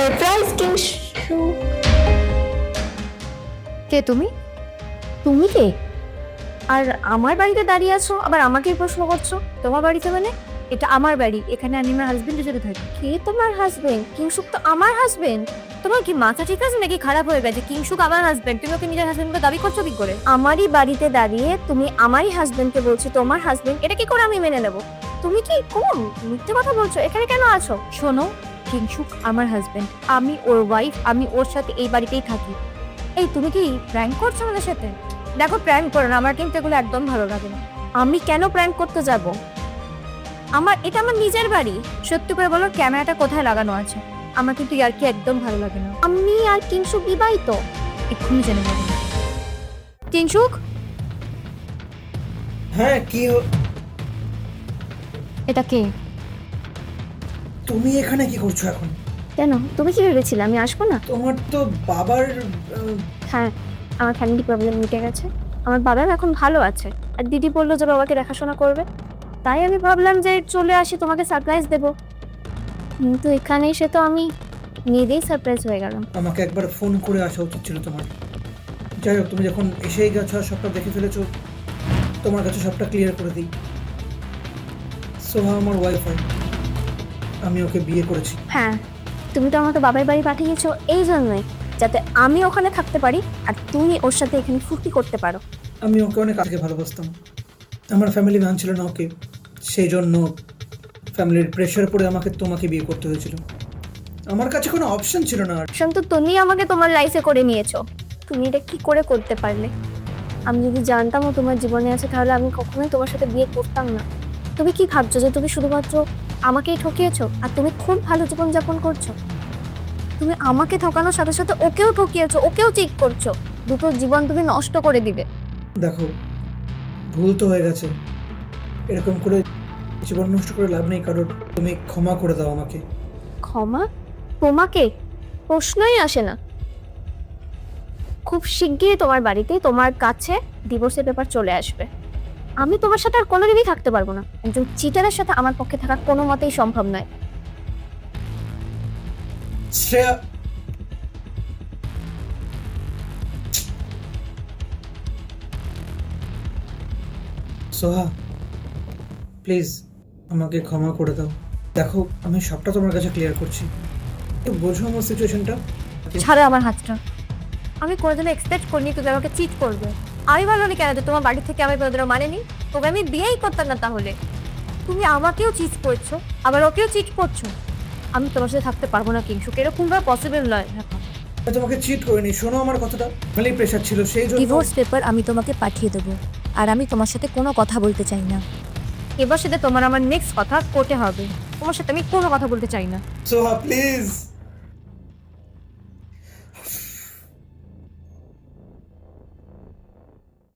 Surprise কিংসু। কে তুমি? তুমি কে? আর আমার বাড়িতে দাঁড়িয়ে আছো, আবার আমাকেই প্রশ্ন করছো? তোমার বাড়িতে মানে? এটা আমার বাড়ি, এখানে আমি আমার হাজবেন্ডের সাথে থাকি। কে তোমার হাজবেন্ড? কিংসুক তো আমার হাজবেন্ড। তোমার কি মাথা ঠিক আছে নাকি খারাপ হয়ে গেছে? কিংসুক আমার হাজবেন্ড, তুমি ওকে নিজের হাজবেন্ডকে দাবি করছো কি করে? আমারই বাড়িতে দাঁড়িয়ে তুমি আমারই হাজবেন্ডকে বলছো তোমার হাজবেন্ড, এটা কি করে আমি মেনে নেব? তুমি কি কোন মিথ্যে কথা বলছো? এখানে কেন আছো? শোনো, কিংসুক আমার হাজবেন্ড, আমি ওর ওয়াইফ, আমি ওর সাথে এই বাড়িতেই থাকি। এই তুমি কি প্র্যাঙ্ক করছো আমাদের সাথে? দেখো, প্র্যাঙ্ক করো না, আমার কিন্তু এগুলো একদম ভালো লাগে না। আমি কেন প্র্যাঙ্ক করতে যাব? এটা আমার নিজের বাড়ি। সত্যি করে বলো, ক্যামেরাটা কোথায় লাগানো আছে? আমার কিন্তু ইয়ার্কি একদম ভালো লাগে না। আমি আর কিংসু বিবাহিত। এক্ষুনি জেনে যাবো। কিংসুক, হ্যাঁ কি এটা কে? তুমি এখানে কি করছো এখন? কেন, তুমি কি ভেবেছিলে আমি আসবো না? তোমার তো বাবার হ্যাঁ, আমার ফ্যামিলি প্রবলেম মিটে গেছে। আমার বাবা এখন ভালো আছে, আর দিদি বললো যে বাবাকে দেখাশোনা করবে। তাই আমি ভাবলাম যে চলে আসি, তোমাকে সারপ্রাইজ দেব। কিন্তু এখানে এসে তো আমি নিজেই সারপ্রাইজ হয়ে গেলাম। আমাকে একবার ফোন করে আসা উচিত ছিল তোমার। যাই হোক, তুমি যখন এসেই গেছো আর সবটা দেখে ফেলেছো, তোমার কাছে সবটা ক্লিয়ার করে দিই। সোহা আমার ওয়াইফ হয়, আমি ওকে বিয়ে করেছি। হ্যাঁ, তুমি তো আমাকে বাবার বাড়ি পাঠিয়েছো এই জন্যই, যাতে আমি ওখানে থাকতে পারি আর তুমি ওর সাথে এখানে ফুর্তি করতে পারো। আমি ওকে অনেক আগে ভালোবাসতাম, আমার ফ্যামিলি মানছিল না ওকে, সেই জন্য ফ্যামিলির প্রেশার পড়ে আমাকে তোমাকে বিয়ে করতে হয়েছিল। আমার কাছে কোনো অপশন ছিল না আর। সন্তু, তুমি আমাকে তোমার লাইফে করে নিয়েছো। তুমি এটা কি করে করতে পারলে? আমি যদি জানতাম ও তোমার জীবনে আছে, তাহলে আমি কখনোই তোমার সাথে বিয়ে করতাম না। তুমি কি ভাবছো যে তুমি শুধুমাত্র আমাকেই ঠকিয়েছো আর তুমি খুব ভালো জীবনযাপন করছো? তুমি আমাকে ঠকানোর সাথে সাথে ওকেও ঠকিয়েছো, ওকেও চিট করছো। দুটো জীবন তুমি নষ্ট করে দিবে। দেখো, ভুল তো হয়ে গেছে, এরকম করে জীবন নষ্ট করে লাভ নেই কারোর। তুমি ক্ষমা করে দাও আমাকে। ক্ষমা? তোমাকে? প্রশ্নই আসে না। খুব শিগগিরই তোমার বাড়িতে তোমার কাছে ডিভোর্সের পেপার চলে আসবে। আমি তোমার সাথে আর কোনোদিনই থাকতে পারবো না। একজন চিটারের সাথে আমার পক্ষে থাকা কোনো মতেই সম্ভব নয়। শ্রেয়া, সোহা, প্লিজ আমাকে ক্ষমা করে দাও। দেখো, আমি সবটা তোমার কাছে ক্লিয়ার করছি, একটু বোঝো আমার সিচুয়েশনটা। ছাড়ো আমার হাতটা। আমি কোনোদিনও এক্সপেক্ট করিনি তুমি আমাকে চিট করবে। আমি ভালো নি কেন যে তোমার বাড়ি থেকে আমি কোনোদিনও মানেনি। তবে আমি বিয়েই করতাম না তাহলে। তুমি আমাকেও চিট করছো, আবার ওকেও চিট করছো। আমি তোমার সাথে থাকতে পারবো না কিংসুক, এরকম ভাবে পসিবল নয়। আমি তোমাকে চিট করিনি, শোনো আমার কথাটা। ফ্যামিলি প্রেশার ছিল সেই জন্য। ডিভোর্স পেপার আমি তোমাকে পাঠিয়ে দেবো, আর আমি তোমার সাথে কোনো কথা বলতে চাই না। এবার সাথে তোমার আমার নেক্সট কথা কোর্টে হবে। তোমার সাথে আমি কোনো কথা বলতে চাই না। সোহা প্লিজ।